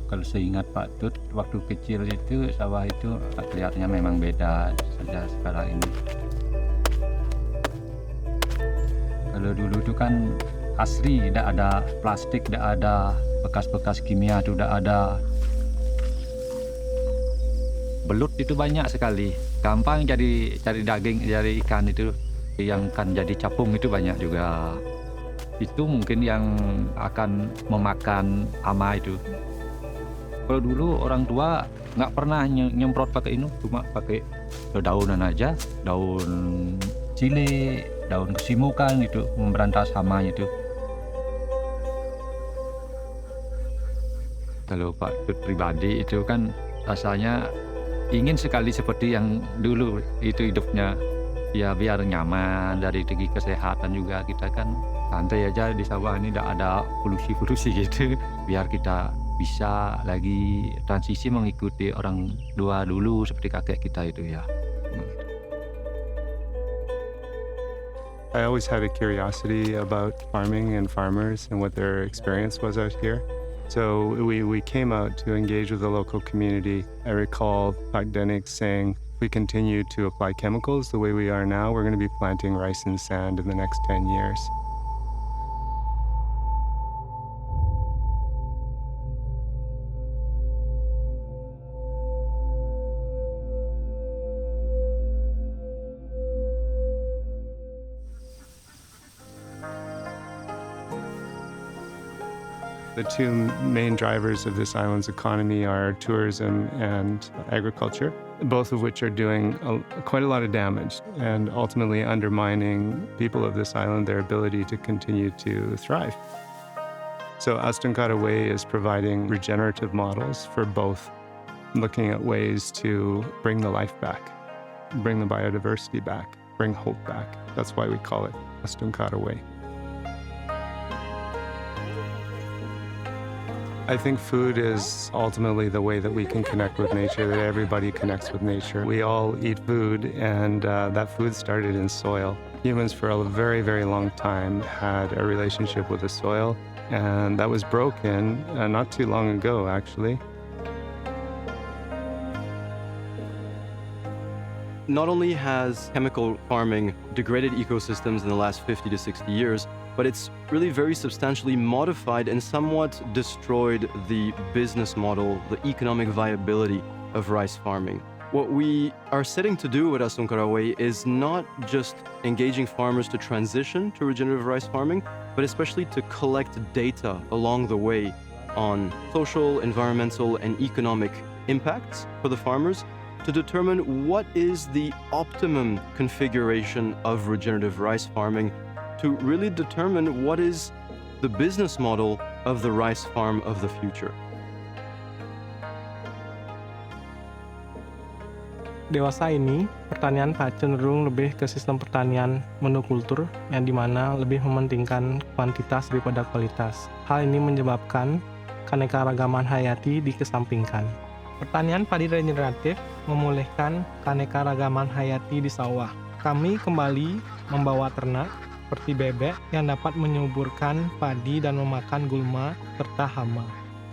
Kalau seingat Pak Tut, waktu kecil itu sawah itu kelihatannya memang beda saja sekarang ini. Kalau dulu itu kan asri, tidak ada plastik, tidak ada bekas-bekas kimia, itu tidak ada. Belut itu banyak sekali, gampang cari daging, cari ikan itu yang kan jadi capung itu banyak juga. Itu mungkin yang akan memakan hama itu. Kalau dulu orang tua nggak pernah nyemprot pakai ini, cuma pakai daunan aja, daun cile, daun kesimukan itu memberantas hama itu. Kalau Pak Tut pribadi itu kan rasanya ingin sekali seperti yang dulu itu hidupnya, ya biar nyaman dari segi kesehatan juga. Kita kan santai aja di sawah ini, tidak ada polusi-polusi gitu, biar kita bisa lagi transisi mengikuti orang tua dulu seperti kakek kita itu ya. I always had a curiosity about farming and farmers and what their experience was out here. So we came out to engage with the local community. I recall Pak Denik saying, if we continue to apply chemicals the way we are now, we're going to be planting rice and sand in the next 10 years. The two main drivers of this island's economy are tourism and agriculture, both of which are doing quite a lot of damage and ultimately undermining people of this island, their ability to continue to thrive. So Astunkara Way is providing regenerative models for both, looking at ways to bring the life back, bring the biodiversity back, bring hope back. That's why we call it Astunkara Way. I think food is ultimately the way that we can connect with nature, that everybody connects with nature. We all eat food, and that food started in soil. Humans for a very, very long time had a relationship with the soil, and that was broken not too long ago, actually. Not only has chemical farming degraded ecosystems in the last 50 to 60 years, but it's really very substantially modified and somewhat destroyed the business model, the economic viability of rice farming. What we are setting to do with Astunkara Way is not just engaging farmers to transition to regenerative rice farming, but especially to collect data along the way on social, environmental, and economic impacts for the farmers to determine what is the optimum configuration of regenerative rice farming, to really determine what is the business model of the rice farm of the future. Dewasa ini, pertanian cenderung lebih ke sistem pertanian monokultur yang dimana lebih mementingkan kuantitas daripada kualitas. Hal ini menyebabkan keanekaragaman hayati dikesampingkan. Pertanian padi regeneratif memulihkan keanekaragaman hayati di sawah. Kami kembali membawa ternak seperti bebek yang dapat menyuburkan padi dan memakan gulma serta hama.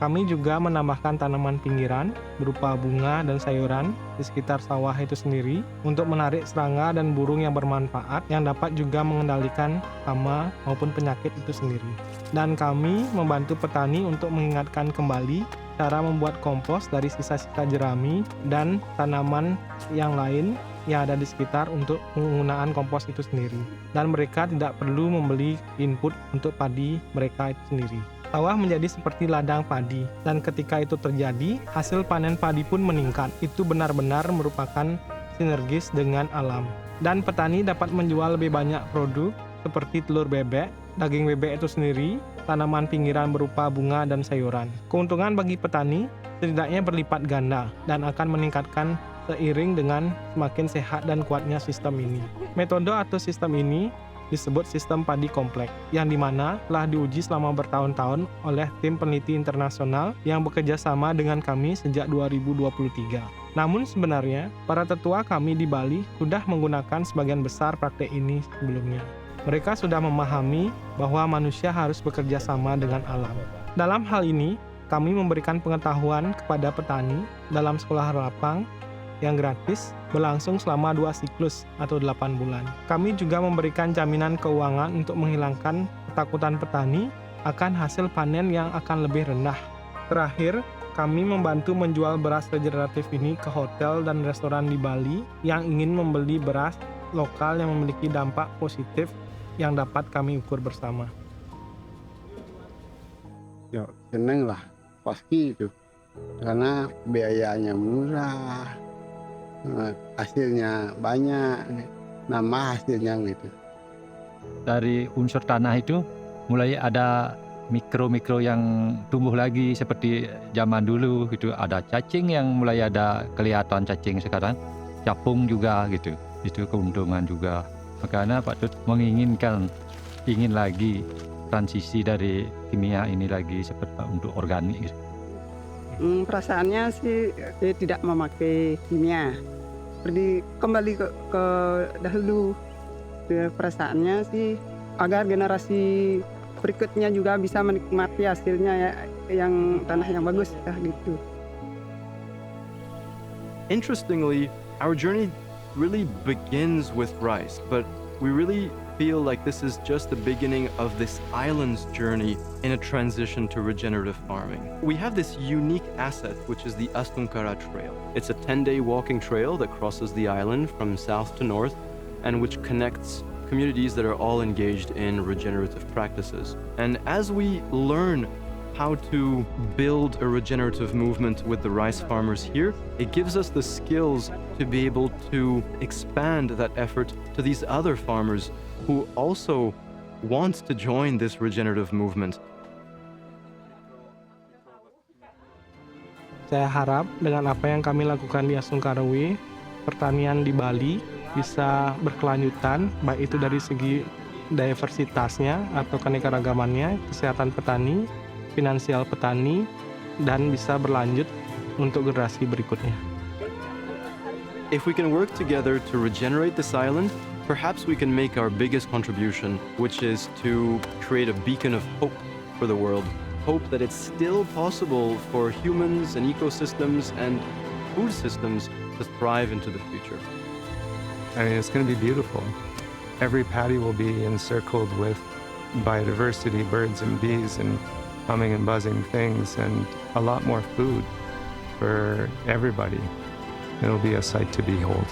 Kami juga menambahkan tanaman pinggiran berupa bunga dan sayuran di sekitar sawah itu sendiri untuk menarik serangga dan burung yang bermanfaat yang dapat juga mengendalikan hama maupun penyakit itu sendiri. Dan kami membantu petani untuk mengingatkan kembali cara membuat kompos dari sisa-sisa jerami dan tanaman yang lain yang ada di sekitar untuk penggunaan kompos itu sendiri. Dan mereka tidak perlu membeli input untuk padi mereka itu sendiri. Sawah menjadi seperti ladang padi, dan ketika itu terjadi, hasil panen padi pun meningkat. Itu benar-benar merupakan sinergis dengan alam. Dan petani dapat menjual lebih banyak produk seperti telur bebek, daging bebek itu sendiri, tanaman pinggiran berupa bunga dan sayuran. Keuntungan bagi petani setidaknya berlipat ganda dan akan meningkatkan seiring dengan semakin sehat dan kuatnya sistem ini. Metode atau sistem ini disebut sistem padi kompleks, yang dimana telah diuji selama bertahun-tahun oleh tim peneliti internasional yang bekerja sama dengan kami sejak 2023. Namun sebenarnya, para tetua kami di Bali sudah menggunakan sebagian besar praktek ini sebelumnya. Mereka sudah memahami bahwa manusia harus bekerja sama dengan alam. Dalam hal ini, kami memberikan pengetahuan kepada petani dalam sekolah lapang yang gratis berlangsung selama 2 siklus atau 8 bulan. Kami juga memberikan jaminan keuangan untuk menghilangkan ketakutan petani akan hasil panen yang akan lebih rendah. Terakhir, kami membantu menjual beras regeneratif ini ke hotel dan restoran di Bali yang ingin membeli beras lokal yang memiliki dampak positif yang dapat kami ukur bersama. Ya, seneng lah, pasti itu. Karena biayanya murah, hasilnya banyak, nambah hasilnya gitu. Dari unsur tanah itu mulai ada mikro-mikro yang tumbuh lagi seperti zaman dulu gitu. Ada cacing yang mulai ada kelihatan cacing sekarang, capung juga gitu. Itu keuntungan juga. Makanya Pak Tut ingin lagi transisi dari kimia ini lagi seperti untuk organik gitu. Perasaannya sih tidak memakai kimia. Seperti kembali ke dahulu. Perasaannya sih agar generasi berikutnya juga bisa menikmati hasilnya ya, yang tanah yang bagus ya gitu. Interestingly, our journey really begins with rice, but we really feel like this is just the beginning of this island's journey in a transition to regenerative farming. We have this unique asset, which is the Astunkara Trail. It's a 10-day walking trail that crosses the island from south to north and which connects communities that are all engaged in regenerative practices. And as we learn how to build a regenerative movement with the rice farmers here, it gives us the skills to be able to expand that effort to these other farmers who also want to join this regenerative movement. Saya harap dengan apa yang kami lakukan di Astungkarawi, pertanian di Bali bisa berkelanjutan, baik itu dari segi diversitasnya atau keanekaragamannya, kesehatan petani, finansial petani, dan bisa berlanjut untuk generasi berikutnya. If we can work together to regenerate this island, perhaps we can make our biggest contribution, which is to create a beacon of hope for the world. Hope that it's still possible for humans and ecosystems and food systems to thrive into the future. I mean, it's going to be beautiful. Every paddy will be encircled with biodiversity, birds and bees and humming and buzzing things, and a lot more food for everybody. It'll be a sight to behold.